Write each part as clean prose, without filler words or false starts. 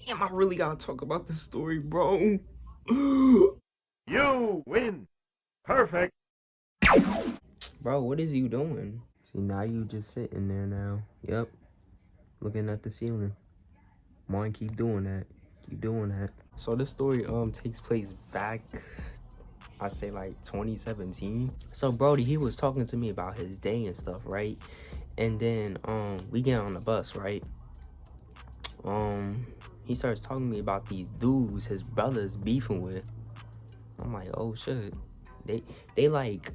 Damn, I really gotta talk about this story, bro. You win. Perfect. Bro, what is you doing? See, now you just sitting there now. Yep, looking at the ceiling. Mine, keep doing that. Keep doing that. So this story takes place back, I say like 2017. So Brody, he was talking to me about his day and stuff, right? And then we get on the bus, right? He starts talking to me about these dudes his brothers beefing with. I'm like, oh shit. They like,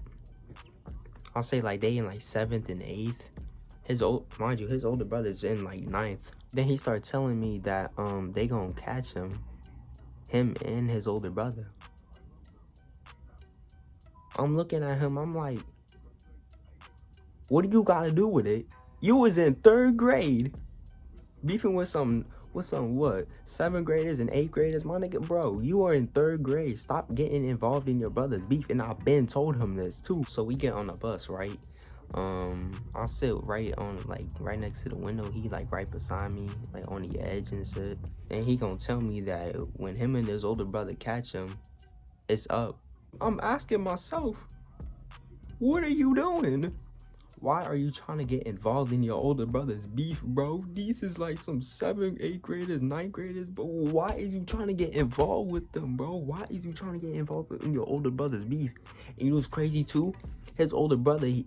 I'll say like they in like 7th and 8th. Mind you, his older brother's in like 9th. Then he started telling me that they gonna catch him and his older brother. I'm looking at him, I'm like, what do you gotta do with it? You was in 3rd grade beefing with some what, 7th graders and 8th graders? My nigga, bro, you are in 3rd grade. Stop getting involved in your brother's beef. And I've been told him this too. So we get on the bus, right? I'll sit right on, like, right next to the window. He like right beside me, like on the edge and shit. And he gonna tell me that when him and his older brother catch him, it's up. I'm asking myself, what are you doing? Why are you trying to get involved in your older brother's beef, bro? These is like some 7th, 8th graders, 9th graders, but why is you trying to get involved with them, bro? Why is you trying to get involved in your older brother's beef? And you know what's crazy too? His older brother, he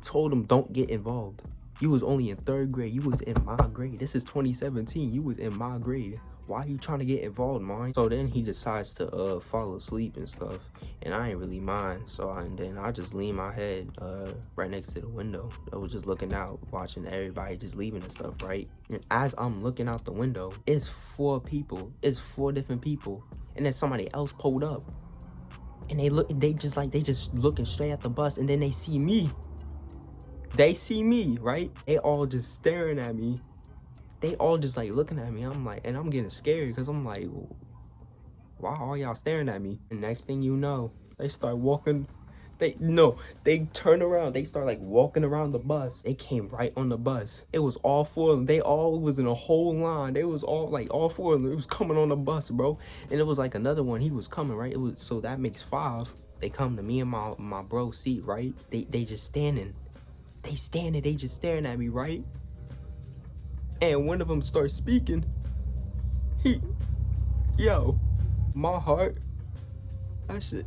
told him don't get involved. You was only in 3rd grade. You was in my grade. This is 2017. You was in my grade. Why are you trying to get involved, man? So then he decides to fall asleep and stuff, and I ain't really mind. So then I just lean my head right next to the window. I was just looking out, watching everybody just leaving and stuff, right? And as I'm looking out the window, it's 4 people. It's 4 different people, and then somebody else pulled up, and they just looking straight at the bus, and then they see me. They see me, right? They all just staring at me. They all just like looking at me. I'm like, and I'm getting scared because I'm like, why are y'all staring at me? And next thing you know, they start walking. They turn around. They start like walking around the bus. They came right on the bus. It was all 4 of them. They all was in a whole line. They was all like all 4 of them. It was coming on the bus, bro. And it was like another one. He was coming, right? It was, so that makes 5. They come to me and my bro seat, right? They just standing. They standing. They just staring at me, right? And one of them starts speaking. My heart, that shit,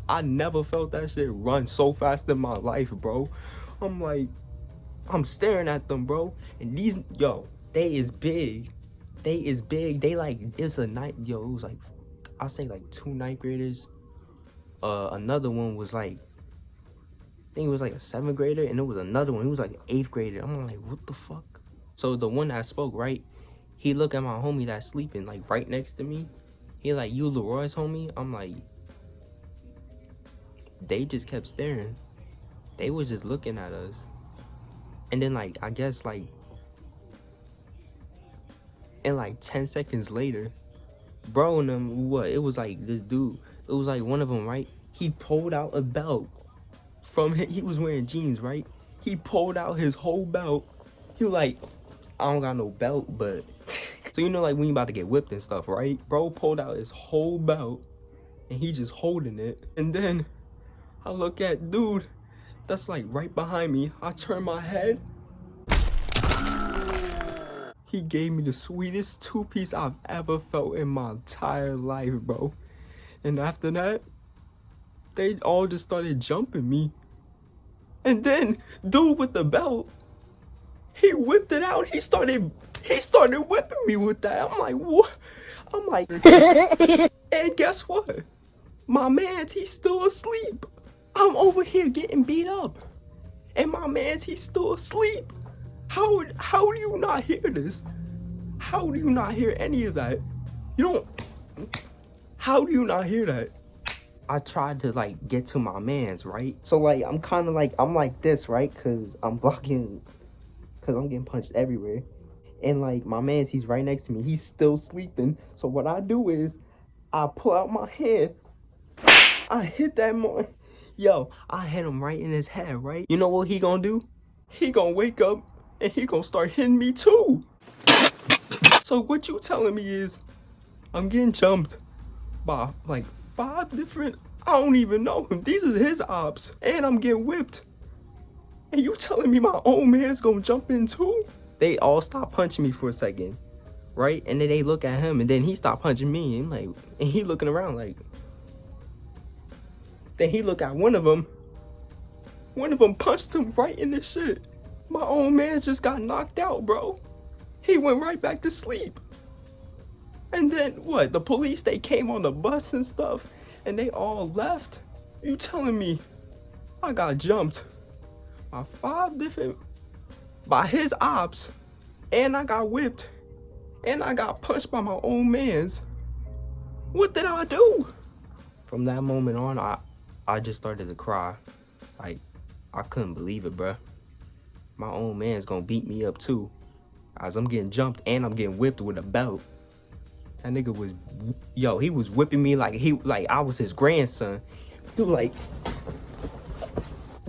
I never felt that shit run so fast in my life, bro. I'm like, I'm staring at them, bro. And these, they is big. They like, it's a night, it was like, I'll say like 2 9th graders. Another one was like, I think it was like a 7th grader, and it was another one, he was like an 8th grader. I'm like, what the fuck? So the one that spoke, right, he looked at my homie that's sleeping like right next to me. He like, you Leroy's homie? I'm like, they just kept staring. They was just looking at us. And then like, I guess like, and like 10 seconds later, bro and them, it was like this dude, it was like one of them, right? He pulled out a belt from him. He was wearing jeans, right? He pulled out his whole belt. He was like, I don't got no belt, but so you know, like when you about to get whipped and stuff, right? Bro pulled out his whole belt and he just holding it. And then I look at dude that's like right behind me. I turn my head. He gave me the sweetest 2-piece I've ever felt in my entire life, bro. And after that, they all just started jumping me. And then dude with the belt, he whipped it out. He started whipping me with that. I'm like, what? I'm like, and guess what? My man's, he's still asleep. I'm over here getting beat up. And my man's, he's still asleep. How do you not hear this? How do you not hear any of that? How do you not hear that? I tried to like get to my man's, right? So like, I'm kind of like, I'm like this, right? Cause I'm getting punched everywhere. And like my man's, he's right next to me. He's still sleeping. So what I do is I pull out my hand. I hit that man. I hit him right in his head, right? You know what he gonna do? He gonna wake up and he gonna start hitting me too. So what you telling me is I'm getting jumped by like 5 different, I don't even know him. These is his ops. And I'm getting whipped. And you telling me my own man's gonna jump in too? They all stop punching me for a second, right? And then they look at him and then he stopped punching me. And like, and he looking around like, then he look at one of them. One of them punched him right in the shit. My own man just got knocked out, bro. He went right back to sleep. And then what? The police, they came on the bus and stuff and they all left. You telling me I got jumped by 5 different, by his ops, and I got whipped, and I got punched by my own mans. What did I do? From that moment on, I just started to cry. Like, I couldn't believe it, bruh. My own man's gonna beat me up too, as I'm getting jumped and I'm getting whipped with a belt. That nigga was, yo, he was whipping me like I was his grandson. He was like,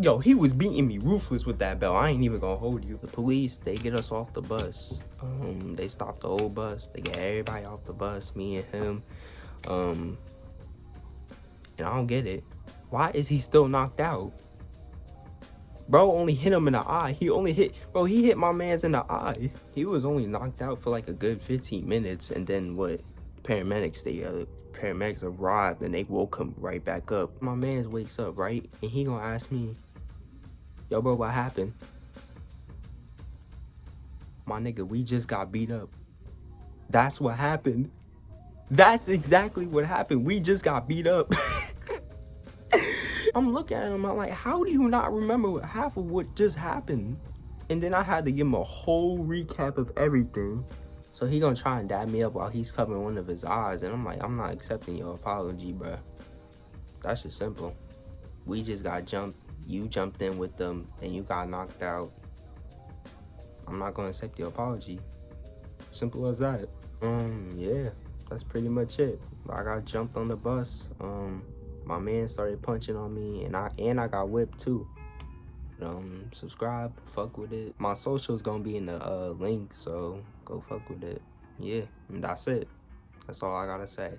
yo, he was beating me ruthless with that belt. I ain't even gonna hold you. The police, they get us off the bus. They stopped the whole bus. They get everybody off the bus, me and him. And I don't get it. Why is he still knocked out? Bro only hit him in the eye. He hit my man's in the eye. He was only knocked out for like a good 15 minutes. And then what? Paramedics arrived and they woke him right back up. My man's wakes up, right? And he gonna ask me, yo, bro, what happened? My nigga, we just got beat up. That's what happened. That's exactly what happened. We just got beat up. I'm looking at him, I'm like, how do you not remember half of what just happened? And then I had to give him a whole recap of everything. So he gonna try and dab me up while he's covering one of his eyes. And I'm like, I'm not accepting your apology, bruh. That's just simple. We just got jumped. You jumped in with them and you got knocked out. I'm not gonna accept your apology. Simple as that. Yeah, that's pretty much it. I got jumped on the bus. My man started punching on me and I got whipped too. Subscribe, fuck with it. My social's gonna be in the link, so go fuck with it. Yeah, and that's it. That's all I gotta say.